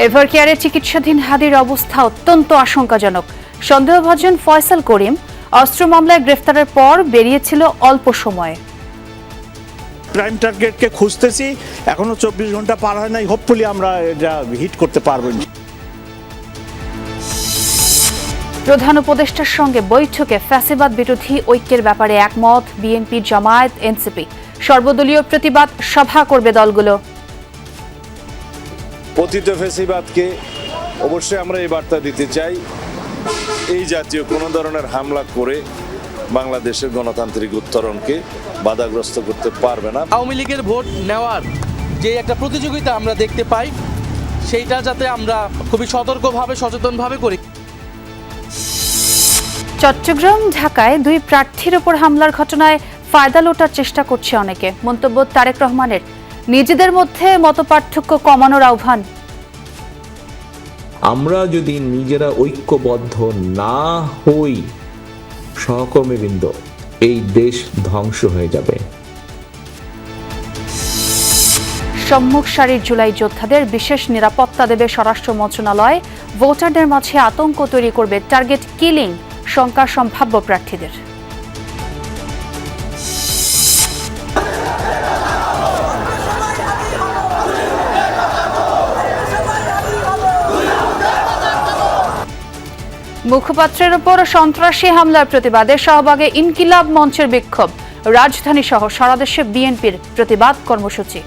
এভারকেয়ারে চিকিৎসাধীন হাদির অবস্থা অত্যন্ত আশঙ্কাজনক। সন্দেহভাজন ফয়সাল করিম অস্ত্র মামলায় গ্রেফতারের পর বেরিয়েছিল অল্প সময়ে। প্রাইম টার্গেটকে খুঁজতেছি, এখনো 24 ঘন্টা পার হয় নাই। হোপফুলি আমরা এটা হিট করতে পারবো। প্রধান উপদেষ্টার সঙ্গে বৈঠকে ফ্যাসিবাদ বিরোধী ঐক্যের ব্যাপারে একমত বিএনপি, জামায়াত, এনসিপি। সর্বদলীয় প্রতিবাদ সভা করবে দলগুলো। পতিত ফ্যাসিবাদকে অবশ্যই আমরা এই বার্তা দিতে চাই, এই জাতীয় কোনো ধরনের হামলা করে বাংলাদেশের গণতান্ত্রিক উত্তরণকে বাধাগ্রস্ত করতে পারবে না। আওয়ামী লীগের ভোট নেওয়ার যে একটা প্রতিযোগিতা আমরা দেখতে পাই, সেইটা যাতে আমরা খুবই সতর্কভাবে, সচেতনভাবে করি। চট্টগ্রাম, ঢাকায় দুই প্রার্থীর ওপর হামলার ঘটনায় ফায়দা লোটার চেষ্টা করছে অনেকে। মন্তব্য তারেক রহমানের। নিজেদের মধ্যে মতপার্থক্য কমানোর আহ্বান। আমরা যদি নিজেরা ঐক্যবদ্ধ না হই সহকর্মীবৃন্দ, এই দেশ ধ্বংস হয়ে যাবে। সম্মুখ সারির জুলাই যোদ্ধাদের বিশেষ নিরাপত্তা দেবে স্বরাষ্ট্র মন্ত্রণালয়। ভোটারদের মাঝে আতঙ্ক তৈরি করবে টার্গেট কিলিং শঙ্কা সম্ভাব্য প্রার্থীদের। মুখপাত্রের উপর সন্ত্রাসী হামলার প্রতিবাদে শাহবাগে ইনকিলাব মঞ্চের বিক্ষোভ। রাজধানী সহ সারা দেশে বিএনপির প্রতিবাদ কর্মসূচি।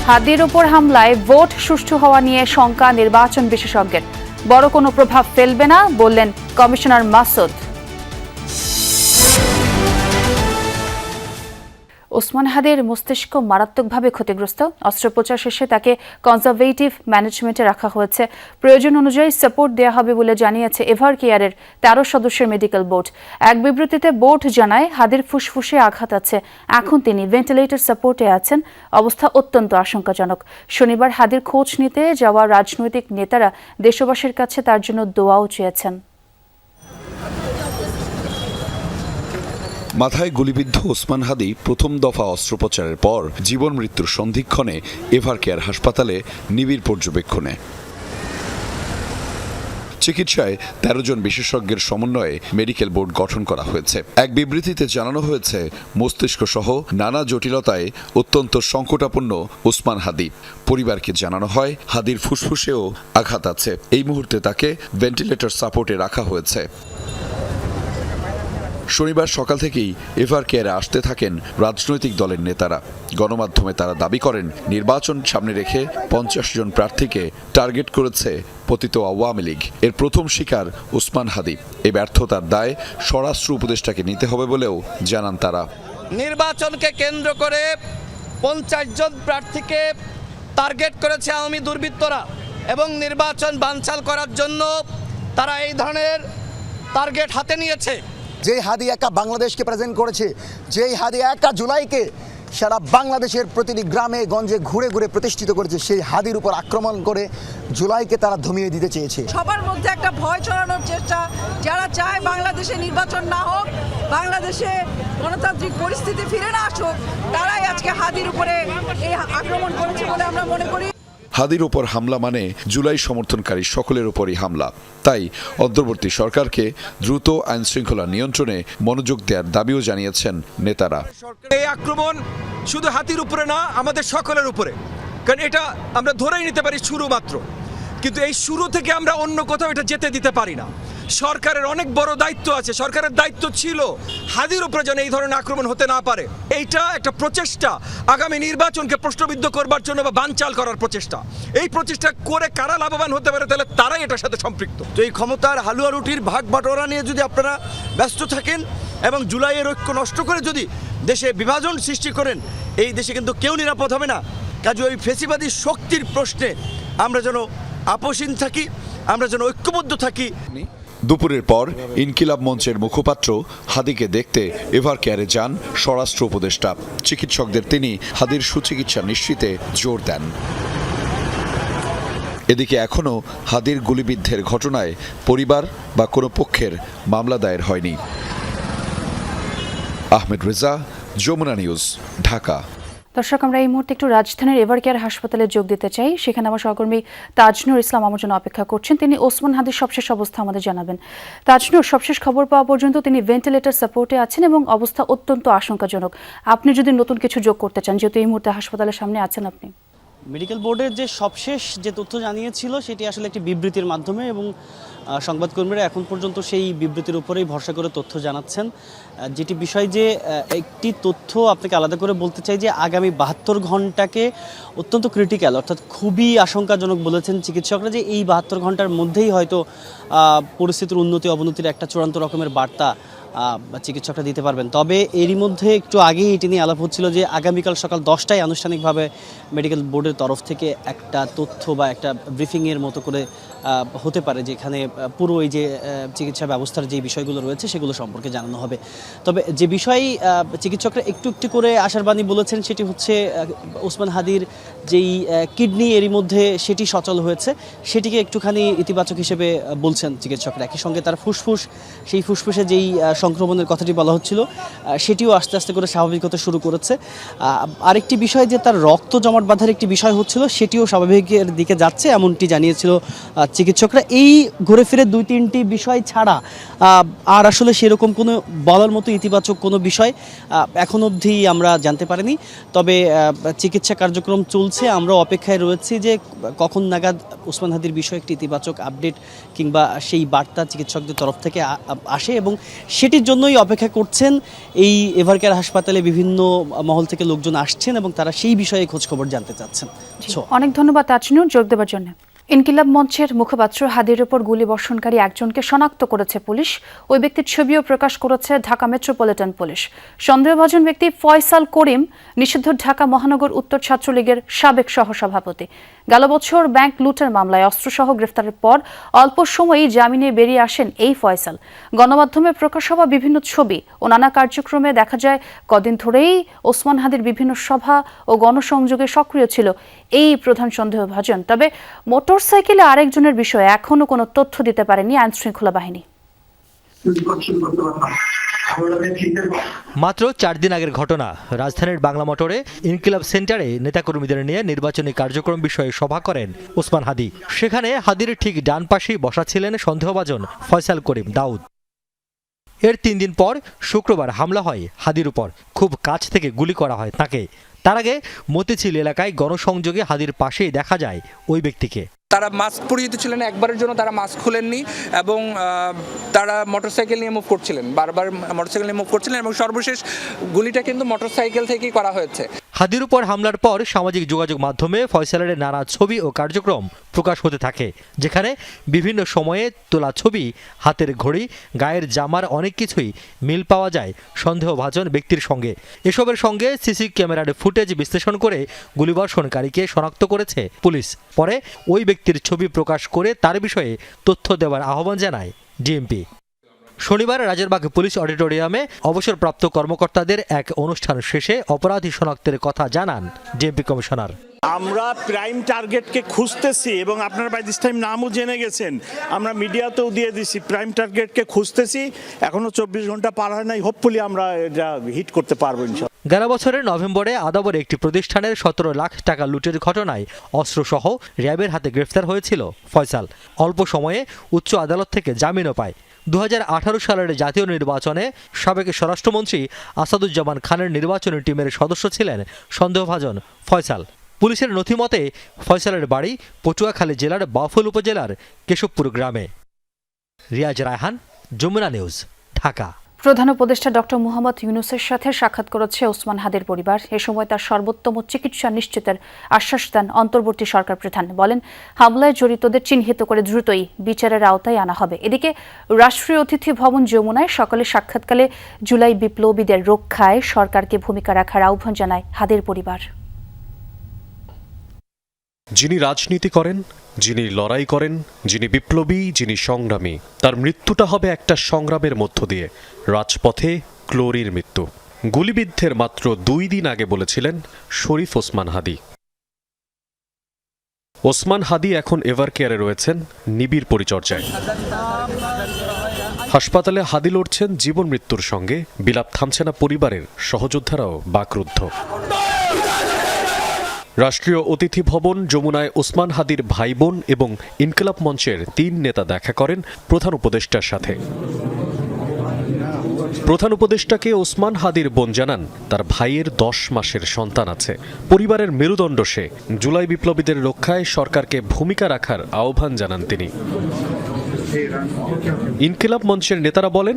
হাদির উপর হামলায় ভোট সুষ্ঠু হওয়া নিয়ে শঙ্কা নির্বাচন বিশেষজ্ঞের। বড় কোনো প্রভাব ফেলবে না বললেন কমিশনার মাসুদ। ওসমান হাদির মস্তিষ্ক মারাত্মকভাবে ক্ষতিগ্রস্ত। অস্ত্রোপচার শেষে তাকে কনজারভেটিভ ম্যানেজমেন্টে রাখা হয়েছে। প্রয়োজন অনুযায়ী সাপোর্ট দেওয়া হবে বলে জানিয়েছে এভারকেয়ারের 13 সদস্যের মেডিকেল বোর্ড। এক বিবৃতিতে বোর্ড জানায়, হাদির ফুসফুসে আঘাত আছে, এখন তিনি ভেন্টিলেটর সাপোর্টে আছেন। অবস্থা অত্যন্ত আশঙ্কাজনক। শনিবার হাদির খোঁজ নিতে যাওয়া রাজনৈতিক নেতারা দেশবাসীর কাছে তার জন্য দোয়াও চেয়েছেন। মাথায় গুলিবিদ্ধ ওসমান হাদি প্রথম দফা অস্ত্রোপচারের পর জীবন মৃত্যুর সন্ধিক্ষণে এভারকেয়ার হাসপাতালে নিবিড় পর্যবেক্ষণে। চিকিৎসায় 13 জন বিশেষজ্ঞের সমন্বয়ে মেডিকেল বোর্ড গঠন করা হয়েছে। এক বিবৃতিতে জানানো হয়েছে, মস্তিষ্ক সহ নানা জটিলতায় অত্যন্ত সংকটাপন্ন ওসমান হাদি। পরিবারকে জানানো হয়, হাদির ফুসফুসেও আঘাত আছে। এই মুহূর্তে তাকে ভেন্টিলেটর সাপোর্টে রাখা হয়েছে। শনিবার সকাল থেকেই এভারকেয়ারে আসতে থাকেন রাজনৈতিক দলের নেতারা। গণমাধ্যমে তারা দাবি করেন, নির্বাচন সামনে রেখে 50 জন প্রার্থীকে টার্গেট করেছে পতিত আওয়ামী লীগ। এর প্রথম শিকার ওসমান হাদি। এই ব্যর্থতার দায় স্বরাষ্ট্র উপদেষ্টাকে নিতে হবে বলেও জানান তারা। নির্বাচনকে কেন্দ্র করে 50 জন প্রার্থীকে টার্গেট করেছে আওয়ামী দুর্বৃত্তরা, এবং নির্বাচন বানচাল করার জন্য তারা এই ধরনের টার্গেট হাতে নিয়েছে। যেই হাদি একা বাংলাদেশকে প্রেজেন্ট করেছে, যেই হাদি একা জুলাইকে সারা বাংলাদেশের প্রতিটি গ্রামে গঞ্জে ঘুরে ঘুরে প্রতিষ্ঠিত করেছে, সেই হাদির উপর আক্রমণ করে জুলাইকে তারা দমিয়ে দিতে চেয়েছে। সবার মধ্যে একটা ভয় ছড়ানোর চেষ্টা। যারা চায় বাংলাদেশে নির্বাচন না হোক, বাংলাদেশে গণতান্ত্রিক পরিস্থিতি ফিরে না আসুক, তারাই আজকে হাদির উপরে এই আক্রমণ করেছে বলে আমরা মনে করি। হাদির ওপর হামলা মানে জুলাই সমর্থনকারী সকলের উপরই হামলা। তাই অন্তর্বর্তী সরকারকে দ্রুত আইন শৃঙ্খলা নিয়ন্ত্রণে মনোযোগ দেওয়ার দাবিও জানিয়েছেন নেতারা। এই আক্রমণ শুধু হাতির উপরে না, আমাদের সকলের উপরে, কারণ এটা আমরা ধরেই নিতে পারি শুরু মাত্র, কিন্তু এই শুরু থেকে আমরা অন্য কোথাও এটা যেতে দিতে পারি না। সরকারের অনেক বড় দায়িত্ব আছে। সরকারের দায়িত্ব ছিল হাদির উপরে যেন এই ধরনের আক্রমণ হতে না পারে। এইটা একটা প্রচেষ্টা আগামী নির্বাচনকে প্রশ্নবিদ্ধ করবার জন্য বা বানচাল করার প্রচেষ্টা। এই প্রচেষ্টা করে কারা লাভবান হতে পারে, তাহলে তারাই এটার সাথে সম্পৃক্ত। তো এই ক্ষমতার হালুয়া রুটির ভাগ বাটোয়ারা নিয়ে যদি আপনারা ব্যস্ত থাকেন এবং জুলাইয়ের ঐক্য নষ্ট করে যদি দেশে বিভাজন সৃষ্টি করেন, এই দেশে কিন্তু কেউ নিরাপদ হবে না। কাজে ওই ফেসিবাদী শক্তির প্রশ্নে আমরা যেন আপোষহীন থাকি, আমরা যেন ঐক্যবদ্ধ থাকি। দুপুরের পর ইনকিলাব মঞ্চের মুখপাত্র হাদিকে দেখতে এভারকেয়ারে যান স্বরাষ্ট্র উপদেষ্টা। চিকিৎসকদের তিনি হাদির সুচিকিৎসা নিশ্চিতে জোর দেন। এদিকে এখনও হাদির গুলিবিদ্ধের ঘটনায় পরিবার বা কোনো পক্ষের মামলা দায়ের হয়নি। আহমেদ রেজা, যমুনা নিউজ, ঢাকা। দর্শক, আমরা এই মুহূর্তে একটু রাজধানীর এভারকেয়ার হাসপাতালে যোগ দিতে চাই। সেখানে আমার সহকর্মী তাজনুর ইসলাম আমার জন্য অপেক্ষা করছেন। তিনি ওসমান হাদির সবশেষ অবস্থা আমাদের জানাবেন। তাজনুর, সবশেষ খবর পাওয়া পর্যন্ত তিনি ভেন্টিলেটর সাপোর্টে আছেন এবং অবস্থা অত্যন্ত আশঙ্কাজনক। আপনি যদি নতুন কিছু যোগ করতে চান, যেহেতু এই মুহূর্তে হাসপাতালের সামনে আছেন আপনি। মেডিকেল বোর্ডের যে সবশেষ যে তথ্য জানিয়েছিল সেটি আসলে একটি বিবৃতির মাধ্যমে, এবং সংবাদকর্মীরা এখন পর্যন্ত সেই বিবৃতির উপরেই ভরসা করে তথ্য জানাচ্ছেন। যেটি বিষয় যে একটি তথ্য আপনাকে আলাদা করে বলতে চাই যে আগামী 72 ঘন্টাকে অত্যন্ত ক্রিটিক্যাল, অর্থাৎ খুবই আশঙ্কাজনক বলেছেন চিকিৎসকরা, যে এই 72 ঘন্টার মধ্যেই হয়তো পরিস্থিতির উন্নতি অবনতির একটা চূড়ান্ত রকমের বার্তা চিকিৎসকরা দিতে পারবেন। তবে এরই মধ্যে একটু আগেই এটি নিয়ে আলাপ হচ্ছিল যে আগামীকাল সকাল 10টায় আনুষ্ঠানিকভাবে মেডিকেল বোর্ডের তরফ থেকে একটা তথ্য বা একটা ব্রিফিংয়ের মতো করে হতে পারে, যেখানে পুরো এই যে চিকিৎসা ব্যবস্থার যে বিষয়গুলো রয়েছে সেগুলো সম্পর্কে জানানো হবে। তবে যে বিষয় চিকিৎসকরা একটু একটু করে আশার বাণী বলেছেন সেটি হচ্ছে ওসমান হাদির যেই কিডনি এরই মধ্যে সেটি সচল হয়েছে, সেটিকে একটুখানি ইতিবাচক হিসেবে বলছেন চিকিৎসকরা। একই সঙ্গে তার ফুসফুস, সেই ফুসফুসে যেই সংক্রমণের কথাটি বলা হচ্ছিল সেটিও আস্তে আস্তে করে স্বাভাবিক হতে শুরু করেছে। আরেকটি বিষয় যে তার রক্ত জমাট বাঁধার একটি বিষয় হচ্ছিল, সেটিও স্বাভাবিকের দিকে যাচ্ছে এমনটি জানিয়েছিল চিকিৎসকরা। এই ঘুরে ফিরে 2-3টি বিষয় ছাড়া আর আসলে সেরকম কোনো বলার মতো ইতিবাচক কোনো বিষয় এখন অবধি আমরা জানতে পারিনি। তবে চিকিৎসা কার্যক্রম চলছে, আমরা অপেক্ষায় রয়েছি যে কখন নাগাদ ওসমান হাদির বিষয়ে একটি ইতিবাচক আপডেট কিংবা সেই বার্তা চিকিৎসকদের তরফ থেকে আসে, এবং সেটির জন্যই অপেক্ষা করছেন। এই এভারকেয়ার হাসপাতালে বিভিন্ন মহল থেকে লোকজন আসছেন এবং তারা সেই বিষয়ে খোঁজখবর জানতে চাচ্ছেন। অনেক ধন্যবাদ তাজনুর যোগ দেওয়ার জন্য। ইনকিলাব মঞ্চের মুখপাত্র হাদির ওপর গুলি বর্ষণকারী একজনকে শনাক্ত করেছে পুলিশ। ওই ব্যক্তির ছবিও প্রকাশ করেছে ঢাকা মেট্রোপলিটন পুলিশ। সন্দেহভাজন ব্যক্তি ফয়সাল করিম, নিষিদ্ধ ঢাকা মহানগর উত্তর ছাত্রলীগের সাবেক সহসভাপতি। গেল বছর ব্যাংক লুটের মামলায় অস্ত্রসহ গ্রেফতারের পর অল্প সময়েই জামিনে বেরিয়ে আসেন এই ফয়সাল। গণমাধ্যমে প্রকাশ হওয়া বিভিন্ন ছবি ও নানা কার্যক্রমে দেখা যায় কদিন ধরেই ওসমান হাদির বিভিন্ন সভা ও গণসংযোগে সক্রিয় ছিল এই প্রধান সন্দেহভাজন। তবে মোটরসাইকেলে আরেকজনের বিষয়ে এখনো কোনো তথ্য দিতে পারেনি আইনশৃঙ্খলা বাহিনী। মাত্র 4 দিন আগের ঘটনা। রাজধানীর বাংলা মোটরে ইনকিলাব সেন্টারে নেতাকর্মীদের নিয়ে নির্বাচনী কার্যক্রম বিষয়ে সভা করেন ওসমান হাদি। সেখানে হাদির ঠিক ডান পাশেই বসা ছিলেন সন্দেহভাজন ফয়সাল করিম দাউদ। এর 3 দিন পর শুক্রবার হামলা হয় হাদির উপর। খুব কাছ থেকে গুলি করা হয় তাকে। তার আগে মতিঝিল এলাকায় গণসংযোগে হাদির পাশেই দেখা যায় ওই ব্যক্তিকে। তারা মাস্ক পরিহিত ছিলেন, একবারের জন্য তারা মাস্ক খুলেননি এবং তারা মোটরসাইকেল নিয়ে মুভ করছিলেন, বারবার মোটরসাইকেল নিয়ে মুভ করছিলেন এবং সর্বশেষ গুলিটা কিন্তু মোটরসাইকেল থেকেই করা হয়েছে। হাদির উপর হামলার পর সামাজিক যোগাযোগ মাধ্যমে ফয়সালের নানা ছবি ও কার্যক্রম প্রকাশ হতে থাকে, যেখানে বিভিন্ন সময়ে তোলা ছবি, হাতের ঘড়ি, গায়ের জামার অনেক কিছুই মিল পাওয়া যায় সন্দেহভাজন ব্যক্তির সঙ্গে। এসবের সঙ্গে সিসি ক্যামেরার ফুটেজ বিশ্লেষণ করে গুলিবর্ষণকারীকে শনাক্ত করেছে পুলিশ। পরে ওই ব্যক্তির ছবি প্রকাশ করে তার বিষয়ে তথ্য দেওয়ার আহ্বান জানায় ডিএমপি। শনিবার রাজারবাগ পুলিশ অডিটোরিয়ামে অবসরপ্রাপ্ত কর্মকর্তাদের এক অনুষ্ঠান শেষে অপরাধী শনাক্তের কথা জানান ডিএমপি কমিশনার। আমরা প্রাইম টার্গেটকে খুঁজতেছি এবং আপনারা বাই দিস টাইম নামও জেনে গেছেন, আমরা মিডিয়াতেও দিয়ে দিছি। প্রাইম টার্গেটকে খুঁজতেছি, এখনো 24 ঘন্টা পার হয় নাই। হোপফুলি আমরা এটা হিট করতে পারবো ইনশাআল্লাহ। গেল বছরের নভেম্বরে আদাবরে একটি প্রতিষ্ঠানের 17 লাখ টাকা লুটের ঘটনায় অস্ত্রসহ র্যাবের হাতে গ্রেফতার হয়েছিল ফয়সাল। অল্প সময়ে উচ্চ আদালত থেকে জামিনও পায়। 2018 সালের জাতীয় নির্বাচনে সাবেক স্বরাষ্ট্রমন্ত্রী আসাদুজ্জামান খানের নির্বাচনী টিমের সদস্য ছিলেন সন্দেহভাজন ফয়সাল। পুলিশের নথিমতে ফয়সালের বাড়ি পটুয়াখালী জেলার বাউফল উপজেলার কেশবপুর গ্রামে। রিয়াজ রায়হান, যমুনা নিউজ, ঢাকা। প্রধান উপদেষ্টা ডক্টর মুহাম্মদ ইউনূসের সাথে সাক্ষাৎ করেছে ওসমান হাদির পরিবার। এ সময় তার সর্বোত্তম চিকিৎসা নিশ্চিতের আশ্বাস দেন অন্তর্বর্তী সরকার প্রধান। বলেন, হামলায় জড়িতদের চিহ্নিত করে দ্রুতই বিচারের আওতায় আনা হবে। এদিকে রাষ্ট্রীয় অতিথি ভবন যমুনায় সকালে সাক্ষাৎকালে জুলাই বিপ্লবীদের রক্ষায় সরকারকে ভূমিকা রাখার আহ্বান জানায় হাদির পরিবার। যিনি রাজনীতি করেন, যিনি লড়াই করেন, যিনি বিপ্লবী, যিনি সংগ্রামী, তার মৃত্যুটা হবে একটা সংগ্রামের মধ্য দিয়ে। রাজপথে ক্লোরির মৃত্যু। গুলিবিদ্ধের মাত্র 2 দিন আগে বলেছিলেন শরীফ ওসমান হাদি। ওসমান হাদি এখন এভার কেয়ারে রয়েছেন নিবিড় পরিচর্যায়। হাসপাতালে হাদি লড়ছেন জীবন মৃত্যুর সঙ্গে, বিলাপ থামছে না পরিবারের, সহযোদ্ধারাও বাকরুদ্ধ। রাষ্ট্রীয় অতিথি ভবন যমুনায় ওসমান হাদির ভাই বোন এবং ইনকিলাব মঞ্চের 3 নেতা দেখা করেন প্রধান উপদেষ্টার সাথে। প্রধান উপদেষ্টাকে ওসমান হাদির বোন জানান তার ভাইয়ের 10 মাসের সন্তান আছে। পরিবারের মেরুদণ্ড সে। জুলাই বিপ্লবীদের রক্ষায় সরকারকে ভূমিকা রাখার আহ্বান জানান তিনি। ইনকিলাব মঞ্চের নেতারা বলেন,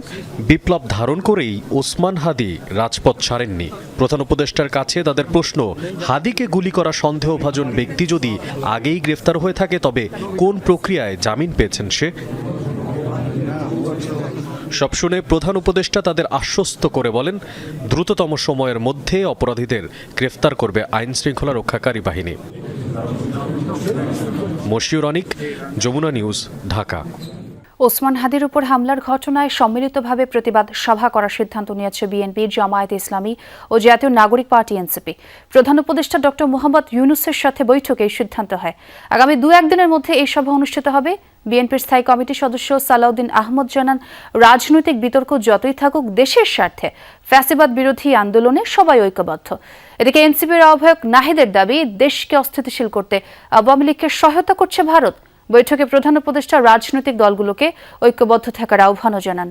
বিপ্লব ধারণ করেই ওসমান হাদি রাজপথ ছাড়েননি। প্রধান উপদেষ্টার কাছে তাদের প্রশ্ন, হাদিকে গুলি করা সন্দেহভাজন ব্যক্তি যদি আগেই গ্রেফতার হয়ে থাকে তবে কোন প্রক্রিয়ায় জামিন পেয়েছেন সে? সব শুনে প্রধান উপদেষ্টা তাদের আশ্বস্ত করে বলেন, দ্রুততম সময়ের মধ্যে অপরাধীদের গ্রেফতার করবে আইন শৃঙ্খলা রক্ষাকারী বাহিনী। মশিউর অনিক, যমুনা নিউজ, ঢাকা। ওসমান হাদির উপর হামলার ঘটনায় সম্মিলিতভাবে প্রতিবাদ সভা করার সিদ্ধান্ত নিয়েছে বিএনপি, জামায়াতে ইসলামী ও জাতীয় নাগরিক পার্টি এনসিপি। প্রধান উপদেষ্টা ডক্টর মোহাম্মদ ইউনূসের সাথে বৈঠকে এই সিদ্ধান্ত হয়। আগামী 2-1 দিনের মধ্যে এই সভা অনুষ্ঠিত হবে। বিএনপির স্থায়ী কমিটির সদস্য সালাউদ্দিন আহমদ জানান, রাজনৈতিক বিতর্ক যতই থাকুক, দেশের স্বার্থে ফ্যাসিবাদ বিরোধী আন্দোলনে সবাই ঐক্যবদ্ধ। এদিকে এনসিপির আহ্বায়ক নাহিদের দাবি, দেশকে অস্থিতিশীল করতে আওয়ামী লীগকে সহায়তা করছে ভারত। বৈঠকে প্রধান উপদেষ্টা রাজনৈতিক দলগুলোকে ঐক্যবদ্ধ থাকার আহ্বানও জানান।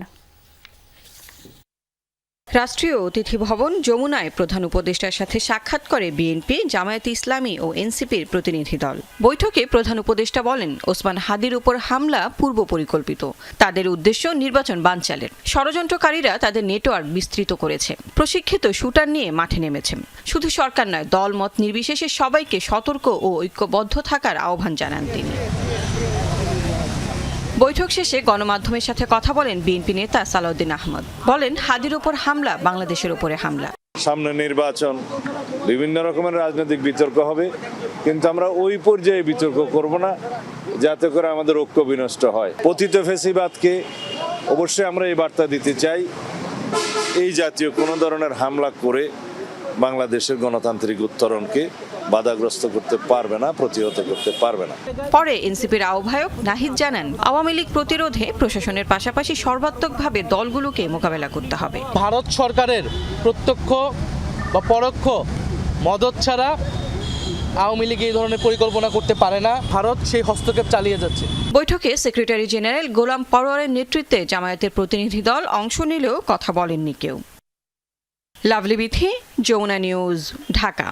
রাষ্ট্রীয় অতিথি ভবন যমুনায় প্রধান উপদেষ্টার সাথে সাক্ষাৎ করে বিএনপি, জামায়াতে ইসলামী ও এনসিপির প্রতিনিধি দল। বৈঠকে প্রধান উপদেষ্টা বলেন, ওসমান হাদির উপর হামলা পূর্ব পরিকল্পিত। তাদের উদ্দেশ্য নির্বাচন বানচালের। ষড়যন্ত্রকারীরা তাদের নেটওয়ার্ক বিস্তৃত করেছে। প্রশিক্ষিত শুটার নিয়ে মাঠে নেমেছে। শুধু সরকার নয়, দল মত নির্বিশেষে সবাইকে সতর্ক ও ঐক্যবদ্ধ থাকার আহ্বান জানান তিনি। বৈঠক শেষে গণমাধ্যমের সাথে কথা বলেন বিএনপি নেতা সালাউদ্দিন আহমদ। বলেন, হাদির উপর হামলা বাংলাদেশের উপরে হামলা। সামনে নির্বাচন, বিভিন্ন রকমের রাজনৈতিক বিতর্ক হবে, কিন্তু আমরা ওই পর্যায়ে বিতর্ক করব না যাতে করে আমাদের ঐক্য বিনষ্ট হয়। পতিত ফ্যাসিবাদকে অবশ্যই আমরা এই বার্তা দিতে চাই, এই জাতীয় কোনো ধরনের হামলা করে বাংলাদেশের গণতান্ত্রিক উত্তরণকে বাধাগ্রস্ত করতে পারবে না, প্রতিহত করতে পারবে না। পরে এনসিপির আহ্বায়ক নাহিদ জানান, আওয়ামী লীগ প্রতিরোধে প্রশাসনের পাশাপাশি সর্বাত্মকভাবে দলগুলোকে মোকাবেলা করতে হবে। ভারত সরকারের প্রত্যক্ষ বা পরোক্ষ মদত ছাড়া আওয়ামী লীগ এই ধরনের পরিকল্পনা করতে পারে না। ভারত সেই হস্তক্ষেপ চালিয়ে যাচ্ছে। বৈঠকে সেক্রেটারি জেনারেল গোলাম পরোয়ারের নেতৃত্বে জামায়াতের প্রতিনিধি দল অংশ নিলেও কথা বলেননি কেউ। লাভলি বিথি, যমুনা নিউজ, ঢাকা।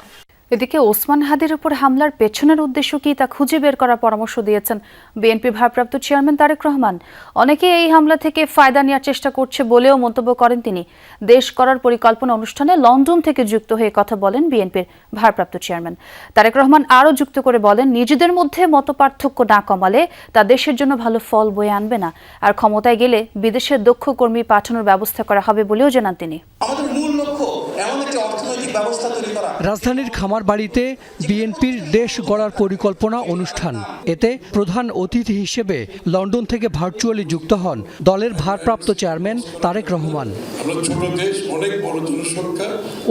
এদিকে ওসমান হাদির উপর হামলার পেছনের উদ্দেশ্য কি তা খুঁজে বের করার পরামর্শ দিয়েছেন বিএনপি ভারপ্রাপ্ত চেয়ারম্যান তারেক রহমান। অনেকে এই হামলা থেকে ফায়দা নেওয়ার চেষ্টা করছে বলেও মন্তব্য করেন তিনি। দেশ করার পরিকল্পনা অনুষ্ঠানে লন্ডন থেকে যুক্ত হয়ে কথা বলেন বিএনপির ভারপ্রাপ্ত চেয়ারম্যান তারেক রহমান। আরও যুক্ত করে বলেন, নিজেদের মধ্যে মতপার্থক্য না কমালে তা দেশের জন্য ভালো ফল বয়ে আনবে না। আর ক্ষমতায় গেলে বিদেশের দক্ষ কর্মী পাঠানোর ব্যবস্থা করা হবে বলেও জানান তিনি। আমাদের মূল লক্ষ্য এমন একটি অর্থনৈতিক ব্যবস্থা তৈরি করা। রাজধানীর খামারবাড়িতে বিএনপির দেশ গড়ার পরিকল্পনা অনুষ্ঠান। এতে প্রধান অতিথি হিসেবে লন্ডন থেকে ভার্চুয়ালি যুক্ত হন দলের ভারপ্রাপ্ত চেয়ারম্যান তারেক রহমান।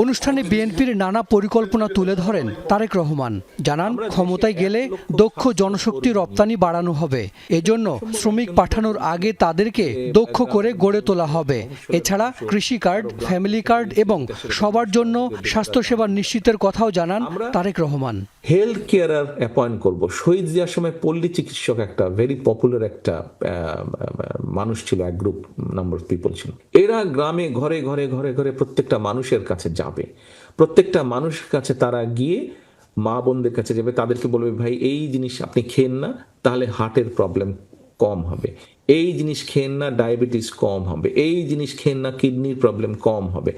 অনুষ্ঠানে বিএনপির নানা পরিকল্পনা তুলে ধরেন তারেক রহমান। জানান, ক্ষমতায় গেলে দক্ষ জনশক্তি রপ্তানি বাড়ানো হবে। এজন্য শ্রমিক পাঠানোর আগে তাদেরকে দক্ষ করে গড়ে তোলা হবে। এছাড়া কৃষি কার্ড, ফ্যামিলি কার্ড এবং সবার জন্য স্বাস্থ্যসেবা নিশ্চিতের কথাও জানান Tarek Rahman. Health carer appoint করব। শহীদ জিয়ার সময় পল্লী চিকিৎসক একটা ভেরি পপুলার একটা মানুষ ছিল, এক গ্রুপ নাম্বার অফ পিপল ছিল। এরা গ্রামে ঘরে ঘরে ঘরে ঘরে প্রত্যেকটা মানুষের কাছে যাবে। প্রত্যেকটা মানুষের কাছে তারা গিয়ে মা বোনদের কাছে যাবে, তাদেরকে বলবে, ভাই এই জিনিস আপনি খেন না, তাহলে হার্টের প্রবলেম কম হবে। এই জিনিস খেন না, ডায়াবেটিস কম হবে। এই জিনিস খেন না, কিডনির প্রবলেম কম হবে।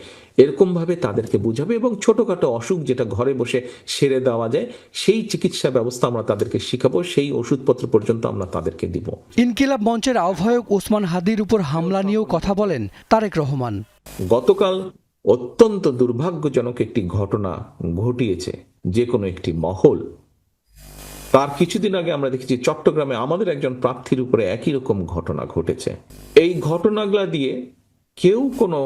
এরকমভাবে তাদেরকে বুঝাবে এবং ছোটখাটো অসুখ যেটা ঘরে বসে সেরে দেওয়া যায় সেই চিকিৎসা ব্যবস্থা আমরা তাদেরকে শিখাবো, সেই ওষুধপত্র পর্যন্ত আমরা তাদেরকে দিব। ইনকিলাব মঞ্চের আহ্বায়ক ওসমান হাদির উপর হামলা নিয়েও কথা বলেন তারেক রহমান। গতকাল অত্যন্ত দুর্ভাগ্যজনক একটি ঘটনা ঘটিয়েছে যে কোনো একটি মহল। তার কিছুদিন আগে আমরা দেখেছি চট্টগ্রামে আমাদের একজন প্রার্থীর উপরে একই রকম ঘটনা ঘটেছে। এই ঘটনাগুলা দিয়ে কেউ কোনো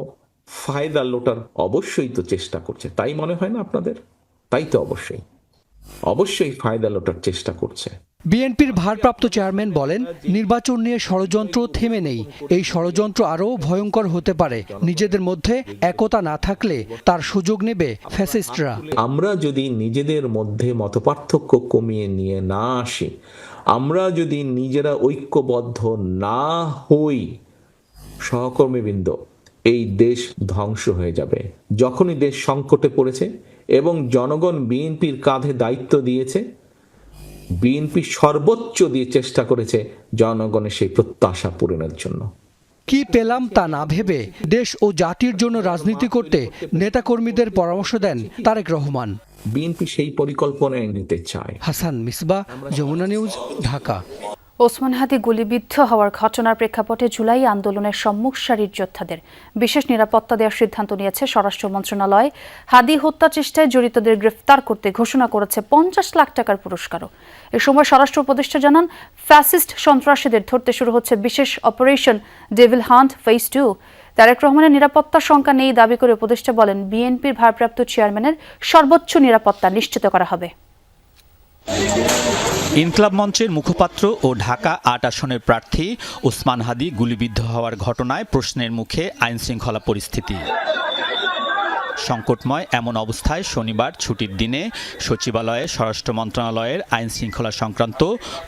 ফায়দা লোটার অবশ্যই তো চেষ্টা করছে, তাই মনে হয় না আপনাদের? তাই তো অবশ্যই অবশ্যই ফায়দা লোটার চেষ্টা করছে। বিএনপির ভারপ্রাপ্ত চেয়ারম্যান বলেন, নির্বাচন নিয়ে ষড়যন্ত্র থেমে নেই। এই ষড়যন্ত্র আরও ভয়ঙ্কর হতে পারে। নিজেদের মধ্যে একতা না থাকলে তার সুযোগ নেবে ফ্যাসিস্টরা। আমরা যদি নিজেদের মধ্যে মতপার্থক্য কমিয়ে নিয়ে না আসি, আমরা যদি নিজেরা ঐক্যবদ্ধ না হই, সহকর্মীবৃন্দ, এই দেশ ধ্বংস হয়ে যাবে। যখনই দেশ সংকটে পড়েছে এবং জনগণ বিএনপির কাঁধে দায়িত্ব দিয়েছে, বিএনপি সর্বোচ্চ দিয়ে চেষ্টা করেছে জনগণের সেই প্রত্যাশা পূরণের জন্য। কি পেলাম তা না ভেবে দেশ ও জাতির জন্য রাজনীতি করতে নেতাকর্মীদের পরামর্শ দেন তারেক রহমান। বিএনপি সেই পরিকল্পনায় নিতে চায়। হাসান মিসবাহ, যমুনা নিউজ, ঢাকা। ওসমান হাদি গুলিবিদ্ধ হওয়ার ঘটনার প্রেক্ষাপটে জুলাই আন্দোলনের সম্মুখ সারির যোদ্ধাদের বিশেষ নিরাপত্তা দেওয়ার সিদ্ধান্ত নিয়েছে স্বরাষ্ট্র মন্ত্রণালয়। হাদি হত্যা চেষ্টায় জড়িতদের গ্রেফতার করতে ঘোষণা করেছে 50 লাখ টাকার পুরস্কারও। এ সময় স্বরাষ্ট্র উপদেষ্টা জানান, ফ্যাসিস্ট সন্ত্রাসীদের ধরতে শুরু হচ্ছে বিশেষ operation devil hunt phase 2। Tarek রহমানের নিরাপত্তার শঙ্কা নেই দাবি করে উপদেষ্টা বলেন, বিএনপির ভারপ্রাপ্ত চেয়ারম্যানের সর্বোচ্চ নিরাপত্তা নিশ্চিত করা হবে। ইনকলাব মঞ্চের মুখপাত্র ও ঢাকা ৮ আসনের প্রার্থী ওসমান হাদি গুলিবিদ্ধ হওয়ার ঘটনায় প্রশ্নের মুখে আইনশৃঙ্খলা পরিস্থিতি। সংকটময় এমন অবস্থায় শনিবার ছুটির দিনে সচিবালয়ে স্বরাষ্ট্র মন্ত্রণালয়ের আইনশৃঙ্খলা সংক্রান্ত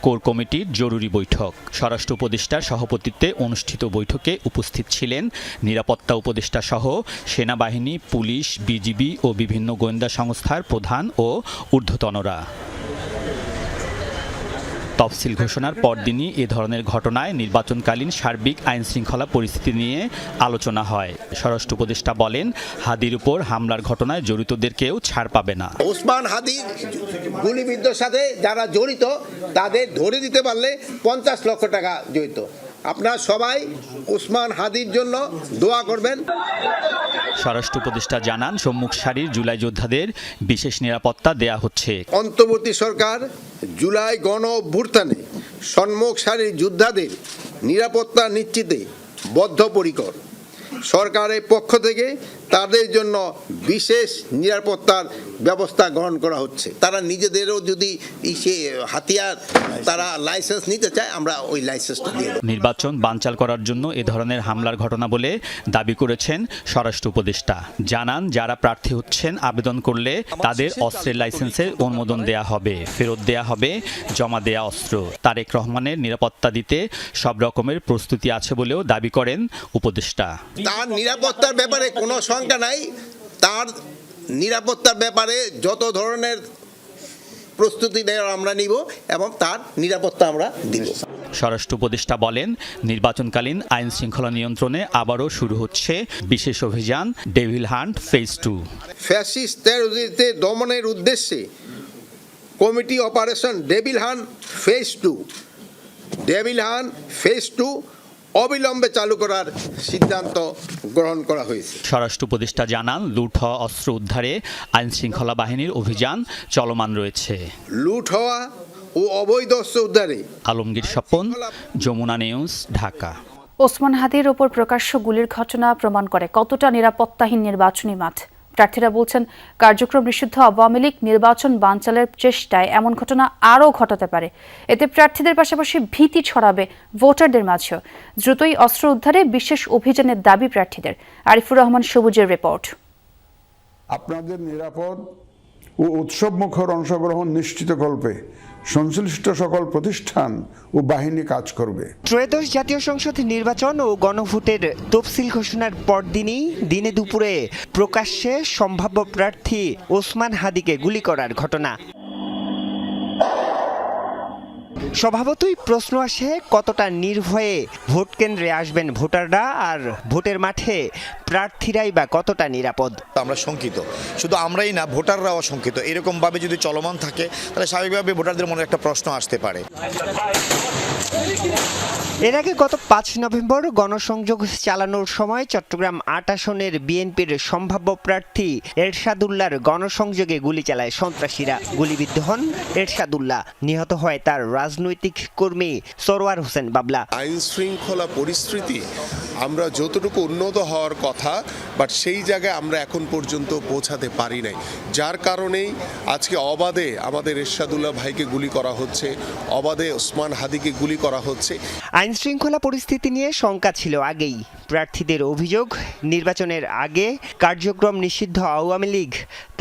কোর কমিটির জরুরি বৈঠক। স্বরাষ্ট্র উপদেষ্টার সভাপতিত্বে অনুষ্ঠিত বৈঠকে উপস্থিত ছিলেন নিরাপত্তা উপদেষ্টা সহ সেনাবাহিনী, পুলিশ, বিজিবি ও বিভিন্ন গোয়েন্দা সংস্থার প্রধান ও ঊর্ধ্বতনরা। তফসিল ঘোষণার পরদিনই এ ধরনের ঘটনায় নির্বাচনকালীন সার্বিক আইনশৃঙ্খলা পরিস্থিতি নিয়ে আলোচনা হয়। স্বরাষ্ট্র উপদেষ্টা বলেন, হাদির উপর হামলার ঘটনায় জড়িতদের কেউ ছাড় পাবে না। ওসমান হাদির গুলিবিদ্ধর সাথে যারা জড়িত তাদের ধরে দিতে পারলে 50 লক্ষ টাকা জড়িত। আপনারা সবাই ওসমান হাদির জন্য দোয়া করবেন। স্বরাষ্ট্র উপদেষ্টা জানান, সম্মুখ সারির জুলাই যোদ্ধাদের বিশেষ নিরাপত্তা দেয়া হচ্ছে। অন্তর্বর্তী সরকার জুলাই গণ অভ্যুত্থানে সম্মুখ সারির যোদ্ধাদের নিরাপত্তা নিশ্চিতে বদ্ধপরিকর। সরকারের পক্ষ থেকে তাদের জন্য বিশেষ নিরাপত্তার ব্যবস্থা গ্রহণ করা হচ্ছে। তারা নিজেদেরও যদি হাতিয়ার তারা লাইসেন্স নিতে চায়, আমরা ওই লাইসেন্সটা দিয়ে দেব। নির্বাচন বানচাল করার জন্য এ ধরনের হামলার ঘটনা বলে দাবি করেছেন স্বরাষ্ট্র উপদেষ্টা। জানান, যারা প্রার্থী হচ্ছেন আবেদন করলে তাদের অস্ত্রের লাইসেন্সের অনুমোদন দেয়া হবে, ফেরত দেয়া হবে জমা দেয়া অস্ত্র। তারেক রহমানের নিরাপত্তা দিতে সব রকমের প্রস্তুতি আছে বলেও দাবি করেন উপদেষ্টা। তার নিরাপত্তার ব্যাপারে কোনো শঙ্কা নাই। তার নিরাপত্তার ব্যাপারে যত ধরনের প্রস্তুতি নেওয়ার আমরা নিব এবং তার নিরাপত্তা আমরা দিব। স্বরাষ্ট্র উপদেষ্টা বলেন, নির্বাচনকালীন আইন শৃঙ্খলা নিয়ন্ত্রণে আবারও শুরু হচ্ছে বিশেষ অভিযান ডেভিল হান্ট ফেজ 2। ফ্যাসিস্ট টেররিস্টদের দমনের উদ্দেশ্যে committee operation devil hunt phase 2। Devil hunt phase 2 অবিলম্বে চালু করার সিদ্ধান্ত গ্রহণ করা হয়েছে। স্বরাষ্ট্র উপদেষ্টা জানান, লুট হওয়া অস্ত্র উদ্ধারে আইন শৃঙ্খলা বাহিনীর অভিযান চলমান রয়েছে। লুট হওয়া ও অবৈধ অস্ত্র উদ্ধারে। আলমগীর স্বপন, যমুনা নিউজ, ঢাকা। ওসমান হাদির ওপর প্রকাশ্য গুলির ঘটনা প্রমাণ করে কতটা নিরাপত্তাহীন নির্বাচনী মাঠ। প্রার্থীরা বলছেন, কার্যক্রম নিষিদ্ধ আওয়ামী লীগ নির্বাচন বানচালের চেষ্টায় এমন ঘটনা আরও ঘটাতে পারে। এতে প্রার্থীদের পাশাপাশি ভীতি ছড়াবে ভোটারদের মাঝেও। দ্রুতই অস্ত্র উদ্ধারে বিশেষ অভিযানের দাবি প্রার্থীদের। আরিফুর রহমান সবুজের রিপোর্ট। আপনাদের নিরাপদ ও উৎসবমুখর অংশগ্রহণ নিশ্চিতকল্পে সংশ্লিষ্ট সকল প্রতিষ্ঠান ও বাহিনী কাজ করবে। ত্রয়োদশ জাতীয় সংসদ নির্বাচন ও গণভোটের তফসিল ঘোষণার পরদিনই দিনে দুপুরে প্রকাশ্যে সম্ভাব্য প্রার্থী ওসমান হাদিকে গুলি করার ঘটনা। স্বভাবতই প্রশ্ন আসে, কতটা নির্ভয়ে ভোট কেন্দ্রে আসবেন ভোটাররা, আর ভোটের মাঠে প্রার্থীরাই বা কতটা নিরাপদ। আমরা শঙ্কিত, শুধু আমরাই না, ভোটাররাও শঙ্কিত। এরকমভাবে যদি চলমান থাকে তাহলে স্বাভাবিকভাবে ভোটারদের মনে একটা প্রশ্ন আসতে পারে। এর আগে গত ৫ নভেম্বর গণসংযোগ চালানোর সময় চট্টগ্রাম ৮ আসনের বিএনপির সম্ভাব্য প্রার্থী এরশাদুল্লাহর গণসংযোগে গুলি চালায় সন্ত্রাসীরা। গুলিবিদ্ধ হন এরশাদুল্লাহ, নিহত হয় তার রাজনৈতিক কর্মী সরওয়ার হোসেন বাবলা। আইন শৃঙ্খলা পরিস্থিতি আমরা যতটুকু উন্নত হওয়ার কথা কথা, বাট সেই জায়গায় আমরা এখন পর্যন্ত পৌঁছাতে পারি নাই, যার কারণেই আজকে অবাধে আমাদের এরশাদুল্লাহ ভাইকে গুলি করা হচ্ছে, অবাধে ওসমান হাদিকে গুলি করা হচ্ছে। আইন শৃঙ্খলা পরিস্থিতি নিয়ে শঙ্কা ছিল আগেই। প্রার্থীদের অভিযোগ, নির্বাচনের আগে কার্যক্রম নিষিদ্ধ আওয়ামী লীগ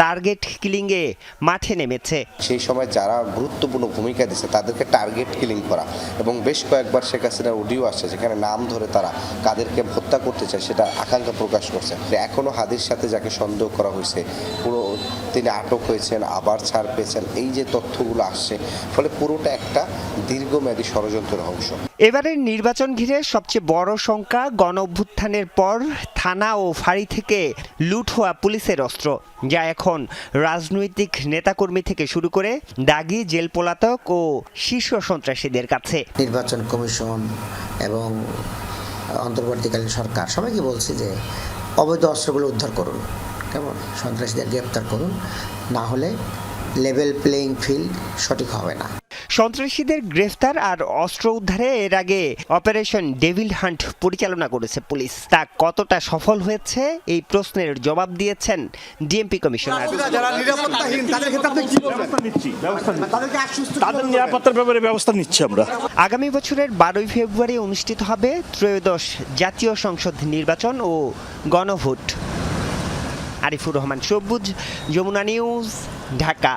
টার্গেট কিলিংয়ে মাঠে নেমেছে। সেই সময় যারা গুরুত্বপূর্ণ ভূমিকা দিচ্ছে তাদেরকে টার্গেট কিলিং করা, এবং বেশ কয়েকবার শেখ হাসিনার অডিও আসছে যেখানে নাম ধরে তারা কাদেরকে হত্যা করতে চায় সেটা আকাঙ্ক্ষা প্রকাশ করছে। এখনও হাদির সাথে যাকে সন্দেহ করা হয়েছে পুরো তিনি আটক হয়েছেন, আবার ছাড় পেয়েছেন, এই যে তথ্যগুলো আসছে, ফলে পুরোটা একটা দীর্ঘমেয়াদী ষড়যন্ত্রের অংশ। এবারের নির্বাচন ঘিরে সবচেয়ে বড় শঙ্কা গণ অভ্যুত্থানের পর থানা ও ফাঁড়ি থেকে লুট হওয়া পুলিশের অস্ত্র, যা এখন রাজনৈতিক নেতাকর্মী থেকে শুরু করে দাগি জেল পলাতক ও শীর্ষ সন্ত্রাসীদের কাছে। নির্বাচন কমিশন এবং অন্তর্বর্তীকালীন সরকার সবাইকে বলছে যে অবৈধ অস্ত্রগুলো উদ্ধার করুন, কেমন সন্ত্রাসীদের গ্রেপ্তার করুন, না হলে লেভেল প্লেইং ফিল্ড সঠিক হবে না। সন্ত্রাসীদের গ্রেফতার আর অস্ত্র উদ্ধারে এর আগে অপারেশন ডেভিল হান্ট পরিচালনা করেছে পুলিশ। তা কতটা সফল হয়েছে এই প্রশ্নের জবাব দিয়েছেন ডিএমপি কমিশনার। তাদের নিরাপত্তার ব্যাপারে ব্যবস্থা নিচ্ছি আমরা। আগামী বছরের 12 ফেব্রুয়ারি অনুষ্ঠিত হবে ত্রয়োদশ জাতীয় সংসদ নির্বাচন ও গণভোট। আরিফুর রহমান সবুজ, যমুনা নিউজ, ঢাকা।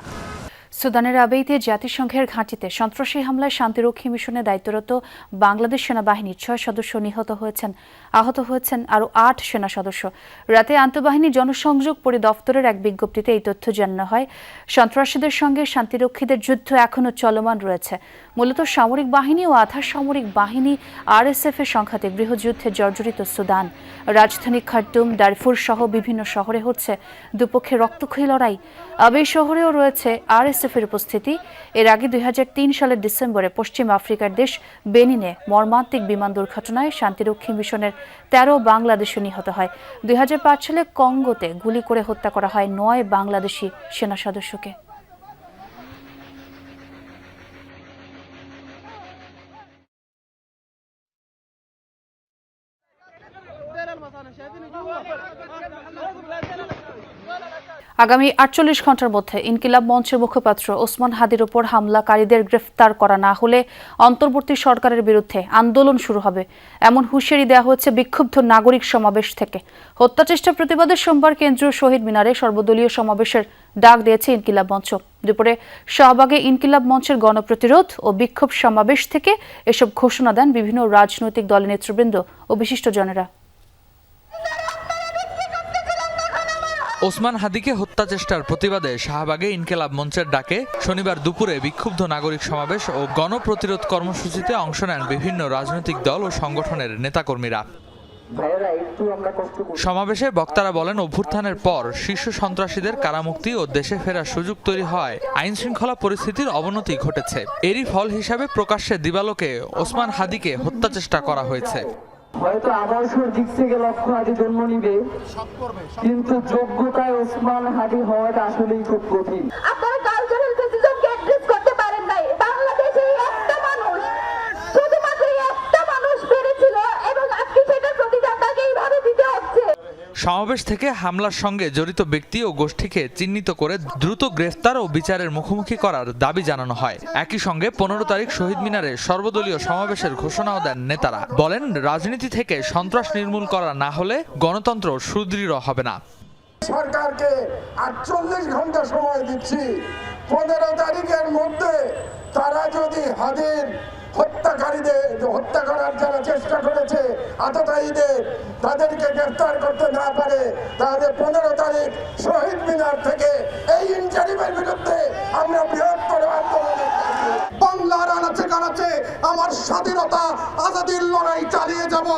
সুদানের আবেইতে জাতিসংঘের ঘাঁটিতে সন্ত্রাসী হামলায় শান্তিরক্ষী মিশনে দায়িত্বরত বাংলাদেশ সেনাবাহিনীর 6 সদস্য নিহত হয়েছেন, আহত হয়েছেন আরও 8 সেনা সদস্য। রাতে আন্তঃবাহিনী জনসংযোগ পরিদপ্তরের এক বিজ্ঞপ্তিতে এই তথ্য জানানো হয়। সন্ত্রাসীদের সঙ্গে শান্তিরক্ষীদের যুদ্ধ এখনও চলমান রয়েছে। মূলত সামরিক বাহিনী ও আধা সামরিক বাহিনী আরএসএফ এর সংঘাতে গৃহযুদ্ধে জর্জরিত সুদান। রাজধানী খার্তুম, দারফুর সহ বিভিন্ন শহরে হচ্ছে দুপক্ষের রক্তক্ষয়ী লড়াই। আবেই শহরেও রয়েছে আরএসএফ এর উপস্থিতি। এর আগে 2003 সালের ডিসেম্বরে পশ্চিম আফ্রিকার দেশ বেনিনে মর্মান্তিক বিমান দুর্ঘটনায় শান্তিরক্ষী মিশনের 13 বাংলাদেশি নিহত হয়। 2005 সালে কঙ্গোতে গুলি করে হত্যা করা হয় 9 বাংলাদেশি সেনা সদস্যকে। আগামী 48 ঘন্টার মধ্যে ইনকিলাব মঞ্চের মুখপাত্র ওসমান হাদির উপর হামলাকারীদের গ্রেফতার করা না হলে অন্তর্বর্তী সরকারের বিরুদ্ধে আন্দোলন শুরু হবে, এমন হুঁশিয়ারি দেওয়া হচ্ছে বিক্ষুব্ধ নাগরিক সমাবেশ থেকে। হত্যাচেষ্টা প্রতিবাদে সোমবার কেন্দ্রীয় শহীদ মিনারে সর্বদলীয় সমাবেশের ডাক দিয়েছে ইনকিলাব মঞ্চ। দুপুরে শাহবাগে ইনকিলাব মঞ্চের গণপ্রতিরোধ ও বিক্ষোভ সমাবেশ থেকে এসব ঘোষণা দেন বিভিন্ন রাজনৈতিক দলের নেতৃবৃন্দ ও বিশিষ্টজনেরা। ওসমান হাদিকে হত্যা চেষ্টার প্রতিবাদে শাহবাগে ইনকিলাব মঞ্চের ডাকে শনিবার দুপুরে বিক্ষুব্ধ নাগরিক সমাবেশ ও গণপ্রতিরোধ কর্মসূচিতে অংশ নেন বিভিন্ন রাজনৈতিক দল ও সংগঠনের নেতাকর্মীরা। সমাবেশে বক্তারা বলেন, অভ্যুত্থানের পর শীর্ষ সন্ত্রাসীদের কারামুক্তি ও দেশে ফেরার সুযোগ তৈরি হয় আইন শৃঙ্খলা পরিস্থিতির অবনতি ঘটেছে। এরই ফল হিসাবে প্রকাশ্যে দিবালোকে ওসমান হাদিকে হত্যা চেষ্টা করা হয়েছে। হয়তো আদর্শের দিক থেকে লক্ষ্য হাদি জন্ম নিবে, কিন্তু যোগ্যতায় ওসমান হাদি হওয়াটা আসলেই খুব কঠিন। আপনারা কালচারাল ফ্যাসিজমকে অ্যাড্রেস করতে পারেন নাই। বাংলাদেশে একটা মানুষ, শুধুমাত্র একটা মানুষ পেরেছিল, এবং আজকে সেটার প্রতিদান তাকে এইভাবে দিতে হচ্ছে। সমাবেশ থেকে হামলার সঙ্গে জড়িত ব্যক্তি ও গোষ্ঠীকে চিহ্নিত করে দ্রুত গ্রেফতার ও বিচারের মুখোমুখি করার দাবি জানানো হয়। একই সঙ্গে 15 তারিখ শহীদ মিনারে সর্বদলীয় সমাবেশের ঘোষণাও দেন নেতারা। বলেন, রাজনীতি থেকে সন্ত্রাস নির্মূল করা না হলে গণতন্ত্র সুদৃঢ় হবে না। সরকারকে 48 ঘন্টা সময় দিচ্ছি, 15 তারিখের মধ্যে তারা যদি হাদির হত্যাকারীদের হত্যা করার যারা চেষ্টা করেছে আততায়ীদের তাদেরকে গ্রেফতার করতে না পারে, তাহলে 15 তারিখ শহীদ মিনার থেকে এই ইনজারিমের বিরুদ্ধে আমরা বৃহত্তর আন্দোলন বাংলার আনাচে কানাচে আমার স্বাধীনতা আজাদির লড়াই চালিয়ে যাব।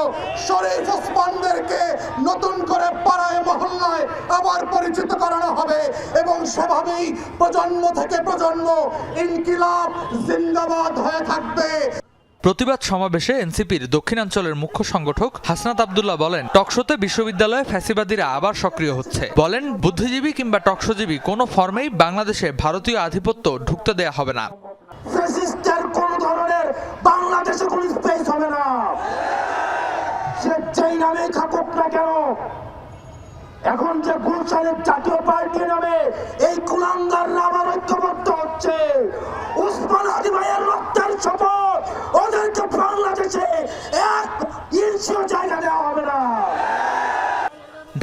শরীফ ওসমানদেরকে নতুন করে পাড়ায় মহল্লায় আবার পরিচিত করানো হবে, এবং সেভাবেই প্রজন্ম থেকে প্রজন্ম ইনকিলাব জিন্দাবাদ হয়ে থাকবে। প্রতিবাদ সমাবেশে এনসিপির দক্ষিণাঞ্চলের মুখ্য সংগঠক হাসনাত আব্দুল্লাহ বলেন, টকশোতে বিশ্ববিদ্যালয়ে ফ্যাসিবাদীরা আবার সক্রিয় হচ্ছে। বলেন, বুদ্ধিজীবী কিংবা টকশোজীবী কোনো ফর্মেই বাংলাদেশে ভারতীয় আধিপত্য ঢুকতে দেয়া হবে না। ফ্যাসিস্টের কোন ধরনের বাংলাদেশে কোনো স্পেস হবে না। সে যেই নামেই থাকুক না কেন, এখন যে গুলশানের জাতীয় পার্টি নামে এই কুলাঙ্গাররা আবার ঐক্যবদ্ধ হচ্ছে, ওসমান হাদি ভাইয়ের রক্তের শপথ, ওদেরকে বাংলাদেশে 1 ইঞ্চিও জায়গা দেওয়া হবে না।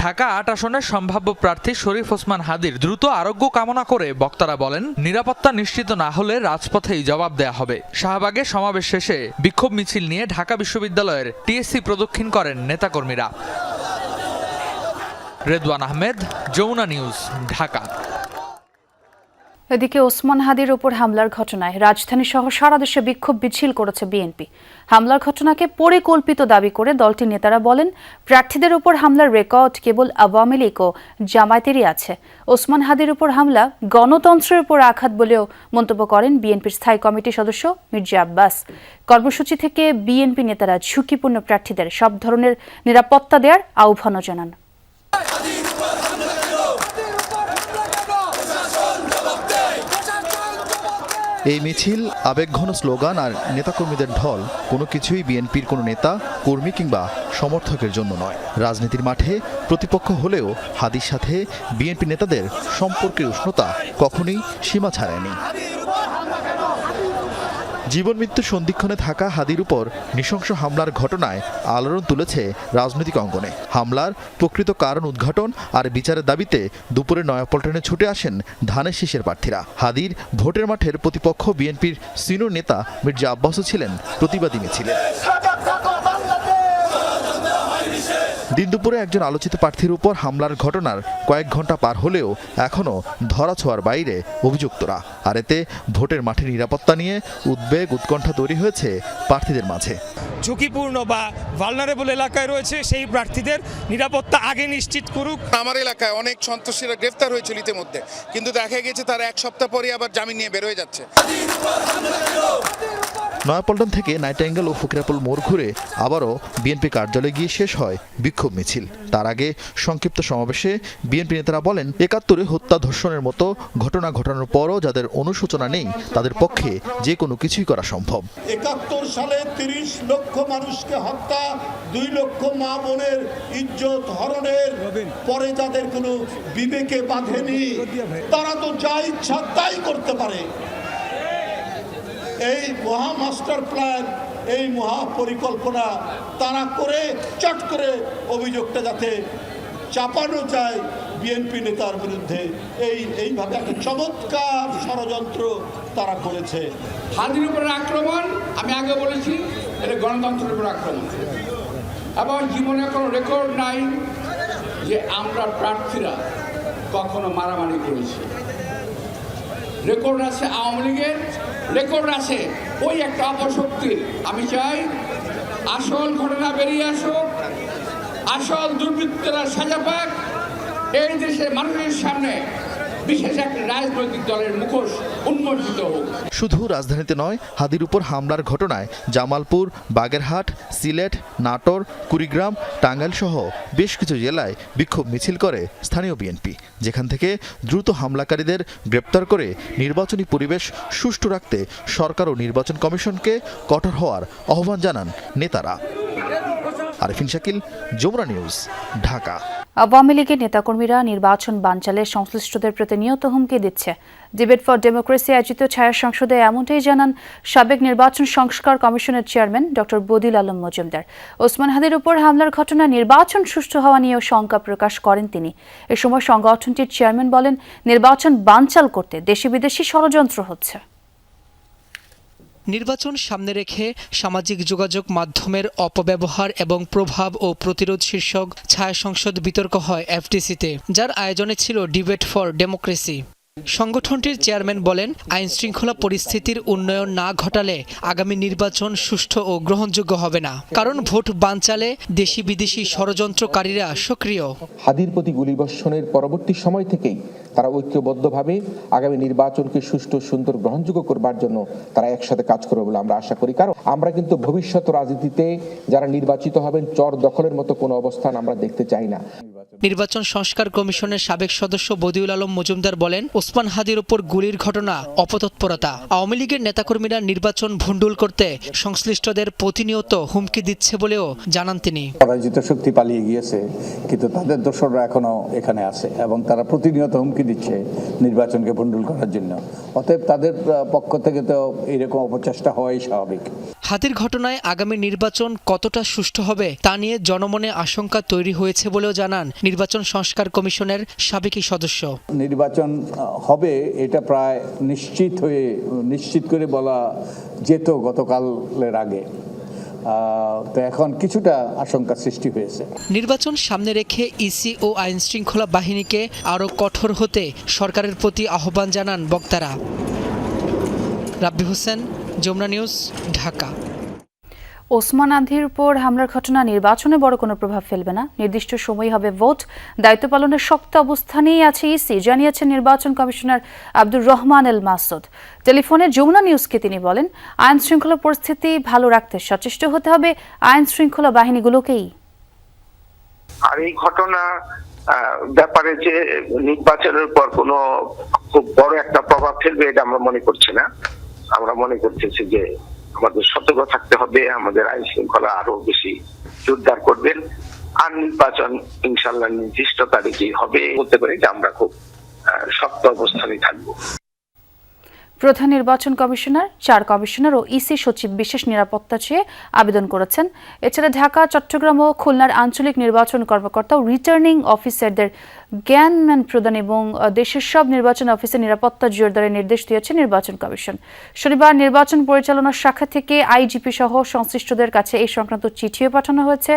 ঢাকা ৮ আসনের সম্ভাব্য প্রার্থী শরীফ ওসমান হাদির দ্রুত আরোগ্য কামনা করে বক্তারা বলেন, নিরাপত্তা নিশ্চিত না হলে রাজপথেই জবাব দেয়া হবে। শাহবাগে সমাবেশ শেষে বিক্ষোভ মিছিল নিয়ে ঢাকা বিশ্ববিদ্যালয়ের টিএসসি প্রদক্ষিণ করেন নেতাকর্মীরা। রেদওয়ান আহমেদ, যমুনা নিউজ, ঢাকা। এদিকে ওসমান হাদির উপর হামলার ঘটনায় রাজধানী সহ সারা দেশে বিক্ষোভ মিছিল করেছে বিএনপি। হামলার ঘটনাকে পরিকল্পিত দাবি করে দলটির নেতারা বলেন, প্রার্থীদের উপর হামলার রেকর্ড কেবল আওয়ামী লীগ ও জামায়াতেরই আছে। ওসমান হাদির উপর হামলা গণতন্ত্রের উপর আঘাত বলেও মন্তব্য করেন বিএনপির স্থায়ী কমিটির সদস্য মির্জা আব্বাস। কর্মসূচি থেকে বিএনপি নেতারা ঝুঁকিপূর্ণ প্রার্থীদের সব ধরনের নিরাপত্তা দেওয়ার আহ্বানও জানান। এই মিছিল আবেগঘন স্লোগান আর নেতাকর্মীদের ঢল কোনো কিছুই বিএনপির কোনো নেতা, কর্মী কিংবা সমর্থকের জন্য নয়। রাজনীতির মাঠে প্রতিপক্ষ হলেও হাদির সাথে বিএনপি নেতাদের সম্পর্কের উষ্ণতা কখনোই সীমা ছাড়েনি। জীবন মৃত্যু সন্ধিক্ষণে থাকা হাদির উপর নৃশংস হামলার ঘটনায় আলোড়ন তুলেছে রাজনৈতিক অঙ্গনে। হামলার প্রকৃত কারণ উদ্ঘাটন আর বিচারের দাবিতে দুপুরে নয়াপল্টনে ছুটে আসেন ধানের শীষের প্রার্থীরা। হাদির ভোটের মাঠের প্রতিপক্ষ বিএনপির সিনিয়র নেতা মির্জা আব্বাসও ছিলেন প্রতিবাদী মিছিলে। দিন দুপুরে একজন আলোচিত প্রার্থীর উপর হামলার ঘটনার কয়েক ঘন্টা পার হলেও এখনও ধরাছোঁয়ার বাইরে অভিযুক্তরা। আর এতে ভোটের মাঠে নিরাপত্তা নিয়ে উদ্বেগ উৎকণ্ঠা তৈরি হয়েছে প্রার্থীদের মাঝে। ঝুঁকিপূর্ণ বা ভালনারেবল এলাকায় রয়েছে সেই প্রার্থীদের নিরাপত্তা আগে নিশ্চিত করুক। আমার এলাকায় অনেক সন্ত্রাসীরা গ্রেফতার হয়েছিল ইতিমধ্যে, কিন্তু দেখা গেছে তারা 1 সপ্তাহ পরে আবার জামিন নিয়ে বের হয়ে যাচ্ছে। নয়াপল্টন থেকে নাইটাঙ্গেল ও ফকিরাপুল মোড় ঘুরে আবারও বিএনপি কার্যালয়ে গিয়ে শেষ হয় বিক্ষোভ মিছিল। তার আগে সংক্ষিপ্ত সমাবেশে বিএনপি নেতারা বলেন, ৭১-এ হত্যা ধর্ষণের মতো ঘটনা ঘটানোর পরও যাদের অনুশোচনা নেই তাদের পক্ষে যে কোনো কিছুই করা সম্ভব। ৭১ সালে ৩০ লক্ষ মানুষকে হত্যা, ২ লক্ষ মা বোনের ইজ্জত হরণের পরে যাদের কোনো বিবেকে বাঁধেনি, তারা তো যা ইচ্ছা তাই করতে পারে। এই মহা মাস্টার প্ল্যান, এই মহা পরিকল্পনা তারা করে চট করে অভিযোগটা যাতে চাপানো যায় বিএনপি নেতার বিরুদ্ধে, এইভাবে একটা চমৎকার ষড়যন্ত্র তারা করেছে। হাদির উপর আক্রমণ, আমি আগে বলেছি, এটা গণতন্ত্রের উপর আক্রমণ। এবং জীবনে কোনো রেকর্ড নাই যে আমরা প্রার্থীরা কখনো মারামারি করেছি। রেকর্ড আছে আওয়ামী লীগের, রেকর্ড আছে ওই একটা অপশক্তির। আমি চাই আসল ঘটনা বেরিয়ে আসুক, আসল দুর্বৃত্তরা সাজা পাক, এই দেশের মানুষের সামনে বিশেষ একটা রাজনৈতিক দলের মুখোশ উন্মোচিত হোক। শুধু রাজধানীতে নয়, হাদির উপর হামলার ঘটনায় জামালপুর, বাগেরহাট, সিলেট, নাটোর, কুড়িগ্রাম, টাঙ্গাইল সহ বেশ কিছু জেলায় বিক্ষোভ মিছিল করে স্থানীয় বিএনপি, যেখান থেকে দ্রুত হামলাকারীদের গ্রেপ্তার করে নির্বাচনী পরিবেশ সুষ্ঠু রাখতে সরকার ও নির্বাচন কমিশনকে কঠোর হওয়ার আহ্বান জানান নেতারা। আরিফিন শাকিল, যমুনা নিউজ, ঢাকা। আওয়ামী লীগের নেতাকর্মীরা নির্বাচন বানচালে সংশ্লিষ্টদের প্রতিনিয়ত হুমকি দিচ্ছে। ডিবেট ফর ডেমোক্রেসি আয়োজিত ছায়া সংসদে এমনটাই জানান সাবেক নির্বাচন সংস্কার কমিশনের চেয়ারম্যান ডক্টর বদিউল আলম মজুমদার। ওসমান হাদির উপর হামলার ঘটনা নির্বাচন সুষ্ঠু হওয়া নিয়েও শঙ্কা প্রকাশ করেন তিনি। এ সময় সংগঠনটির চেয়ারম্যান বলেন, নির্বাচন বানচাল করতে দেশি বিদেশি ষড়যন্ত্র হচ্ছে। নির্বাচন সামনে রেখে সামাজিক যোগাযোগ মাধ্যমের অপব্যবহার এবং প্রভাব ও প্রতিরোধ শীর্ষক ছায়া সংসদ বিতর্ক হয় এফডিসিতে, যার আয়োজনে ছিল ডিবেট ফর ডেমোক্রেসি। সংগঠনটির চেয়ারম্যান বলেন, আইন শৃঙ্খলা পরিস্থিতির উন্নয়ন না ঘটালে আগামী নির্বাচন সুষ্ঠু ও গ্রহণযোগ্য হবে না, কারণ ভোট বানচালে দেশি বিদেশি ষড়যন্ত্রকারীরা সক্রিয়। হাদির প্রতি গুলিবর্ষণের পরবর্তী সময় থেকেই তারা ঐক্যবদ্ধভাবে আগামী নির্বাচনকে সুষ্ঠু সুন্দর গ্রহণযোগ্য করবার জন্য তারা একসাথে কাজ করবে বলে আমরা আশা করি। কারণ আমরা কিন্তু ভবিষ্যৎ রাজনীতিতে যারা নির্বাচিত হবেন চর দখলের মতো কোনো অবস্থান আমরা দেখতে চাই না। নির্বাচন সংস্কার কমিশনের সাবেক সদস্য বদিউল আলম মজুমদার বলেন, ওসমান হাদির উপর গুলির ঘটনা অপতৎপরতা। আওয়ামী লীগের নেতাকর্মীরা নির্বাচন ভণ্ডুল করতে সংশ্লিষ্টদের প্রতিনিয়ত হুমকি দিচ্ছে বলেও জানান তিনি। পরাজিত শক্তি পালিয়ে গিয়েছে, কিন্তু তাদের দোসররা এখনো এখানে আছে এবং তারা প্রতিনিয়ত হুমকি দিচ্ছে নির্বাচনকে ভণ্ডুল করার জন্য। অতএব তাদের পক্ষ থেকে তো এরকম অপচেষ্টা হওয়াই স্বাভাবিক। হাদির ঘটনায় আগামী নির্বাচন কতটা সুষ্ঠু হবে তা নিয়ে জনমনে আশঙ্কা তৈরি হয়েছে বলেও জানান নির্বাচন সংস্কার কমিশনের সাবেক সদস্য। নির্বাচন হবে এটা প্রায় নিশ্চিত করে বলা যেত গতকালের আগে, তো এখন কিছুটা আশঙ্কা সৃষ্টি হয়েছে। নির্বাচন সামনে রেখে ইসি ও আইন শৃঙ্খলা বাহিনীকে আরও কঠোর হতে সরকারের প্রতি আহ্বান জানান বক্তারা। রাব্বি হোসেন, যমুনা নিউজ, ঢাকা। ওসমান হাদির উপর হামলার ঘটনা নির্বাচনে বড় কোনো প্রভাব ফেলবে না, নির্দিষ্ট সময় হবে ভোট, দায়িত্ব পালনের শক্ত অবস্থানেই আছে ইসি, জানিয়েছেন নির্বাচন কমিশনার আব্দুর রহমান এল মাসুদ। টেলিফোনে যমুনা নিউজকে তিনি বলেন, আইন শৃঙ্খলা পরিস্থিতি ভালো রাখতে সচেষ্ট হতে হবে আইন শৃঙ্খলা বাহিনীগুলোকেই। আর এই ঘটনা ব্যাপারে যে নির্বাচনের পর কোনো খুব বড় একটা প্রভাব ফেলবে এটা আমরা মনে করছি না। আমরা মনে করতেছি যে আমাদের সতর্ক থাকতে হবে, আমাদের আইন শৃঙ্খলা আরো বেশি জোরদার করবেন, আর নির্বাচন ইনশাল্লাহ নির্দিষ্ট তারিখেই হবে। বলতে পারি যে আমরা খুব শক্ত অবস্থানে থাকবো। প্রধান নির্বাচন কমিশনার, 4 কমিশনার ও ইসি সচিব বিশেষ নিরাপত্তা চেয়ে আবেদন করেছেন। এছাড়া ঢাকা, চট্টগ্রাম ও খুলনার আঞ্চলিক নির্বাচন কর্মকর্তা ও রিটার্নিং অফিসারদের জ্ঞান প্রদান এবং দেশের সব নির্বাচন অফিসে নিরাপত্তা জোরদারের নির্দেশ দিয়েছে নির্বাচন কমিশন। শনিবার নির্বাচন পরিচালনা শাখা থেকে আইজিপি সহ সংশ্লিষ্টদের কাছে এই সংক্রান্ত চিঠিও পাঠানো হয়েছে।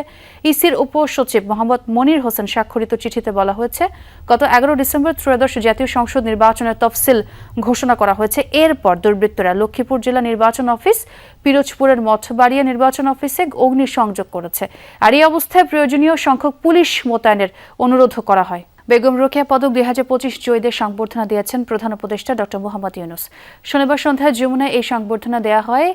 ইসির উপসচিব মোহাম্মদ মনির হোসেন স্বাক্ষরিত চিঠিতে বলা হয়েছে, গত 11 ডিসেম্বর ত্রয়োদশ জাতীয় সংসদ নির্বাচনের তফসিল ঘোষণা করা হয়েছে। এরপর দুর্বৃত্তরা লক্ষ্মীপুর জেলা নির্বাচন অফিস, পিরোজপুরের মঠবাড়িয়া নির্বাচন অফিসে অগ্নিসংযোগ করেছে। আর এই অবস্থায় প্রয়োজনীয় সংখ্যক পুলিশ মোতায়েনের অনুরোধ করা হয়। বেগম রোকেয়া পদক 2025 জয়ীদের সংবর্ধনা দিয়েছেন প্রধান উপদেষ্টা ডক্টর মোহাম্মদ ইউনূস। শনিবার সন্ধ্যায় যমুনায় এই সংবর্ধনা দেওয়া হয়।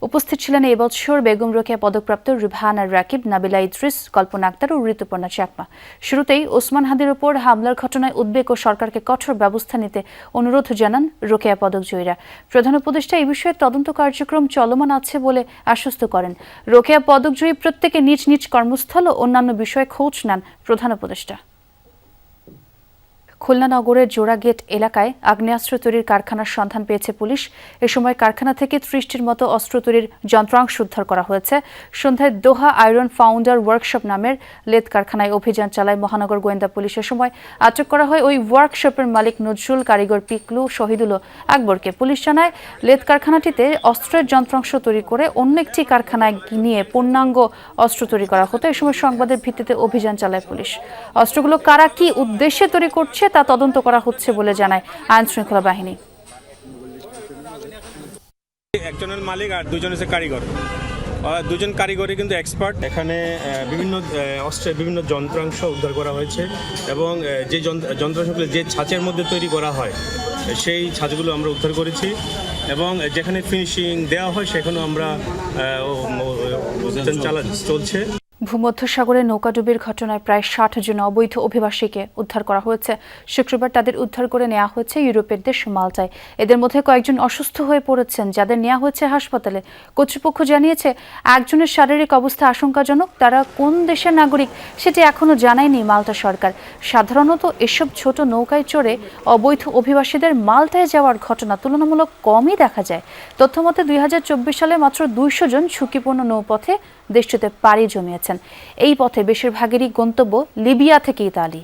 উপস্থিত ছিলেন এই বছর বেগম রোকেয়া পদকপ্রাপ্ত রিভানা রাকিব, নাবিলা ইদ্রিস, কল্পনা আক্তার ও ঋতুপর্ণা চাকমা। শুরুতেই ওসমান হাদির উপর হামলার ঘটনায় উদ্বেগ ও সরকারকে কঠোর ব্যবস্থা নিতে অনুরোধ জানান রোকেয়া পদক জয়ীরা। প্রধান উপদেষ্টা এই বিষয়ে তদন্ত কার্যক্রম চলমান আছে বলে আশ্বস্ত করেন। রোকেয়া পদক জয়ী প্রত্যেকে নিজ নিজ কর্মস্থল ও অন্যান্য বিষয়ে খোঁজ নেন প্রধান উপদেষ্টা। খুলনা নগরের জোড়া গেট এলাকায় আগ্নেয়াস্ত্র তৈরির কারখানার সন্ধান পেয়েছে পুলিশ। এ সময় কারখানা থেকে 30টির মতো অস্ত্র তৈরির যন্ত্রাংশ উদ্ধার করা হয়েছে। সন্ধ্যায় দোহা আয়রন ফাউন্ডার ওয়ার্কশপ নামের লেদ কারখানায় অভিযান চালায় মহানগর গোয়েন্দা পুলিশ। এ সময় আটক করা হয় ওই ওয়ার্কশপের মালিক নজরুল, কারিগর পিকলু, শহীদুল আকবরকে। পুলিশ জানায়, লেদ কারখানাটিতে অস্ত্রের যন্ত্রাংশ তৈরি করে অন্য একটি কারখানায় নিয়ে পূর্ণাঙ্গ অস্ত্র তৈরি করা হতো। এ সময় সংবাদের ভিত্তিতে অভিযান চালায় পুলিশ। অস্ত্রগুলো কারা কি উদ্দেশ্যে তৈরি করছে তা তদন্ত করা হচ্ছে বলে জানায় আইন শৃঙ্খলা বাহিনী। একজনের মালিক আর দুজন হচ্ছে কারিগর। দুজন কারিগরই কিন্তু এক্সপার্ট। এখানে বিভিন্ন অস্ত্রের বিভিন্ন যন্ত্রাংশ উদ্ধার করা হয়েছে এবং যে যন্ত্রাংশগুলো যে ছাঁচের মধ্যে তৈরি করা হয় সেই ছাঁচগুলো আমরা উদ্ধার করেছি এবং যেখানে ফিনিশিং দেওয়া হয় সেখানেও আমরা চলছে। ভূমধ্যসাগরে নৌকাডুবির ঘটনায় প্রায় 60 জন অবৈধ অভিবাসীকে উদ্ধার করা হয়েছে। শুক্রবার তাদের উদ্ধার করে নেওয়া হয়েছে ইউরোপের দেশ মাল্টায়। এদের মধ্যে কয়েকজন অসুস্থ হয়ে পড়েছেন, যাদের নেওয়া হয়েছে হাসপাতালে। কর্তৃপক্ষ জানিয়েছে, একজনের শারীরিক অবস্থা আশঙ্কাজনক। তারা কোন দেশের নাগরিক সেটি এখনও জানায়নি মাল্টা সরকার। সাধারণত এসব ছোট নৌকায় চড়ে অবৈধ অভিবাসীদের মাল্টায় যাওয়ার ঘটনা তুলনামূলক কমই দেখা যায়। তথ্যমতে 2024 সালে মাত্র 200 জন ঝুঁকিপূর্ণ নৌপথে দেশটিতে পাড়ি জমিয়েছেন। এই পথে বেশিরভাগেরই গন্তব্য লিবিয়া থেকে ইতালি।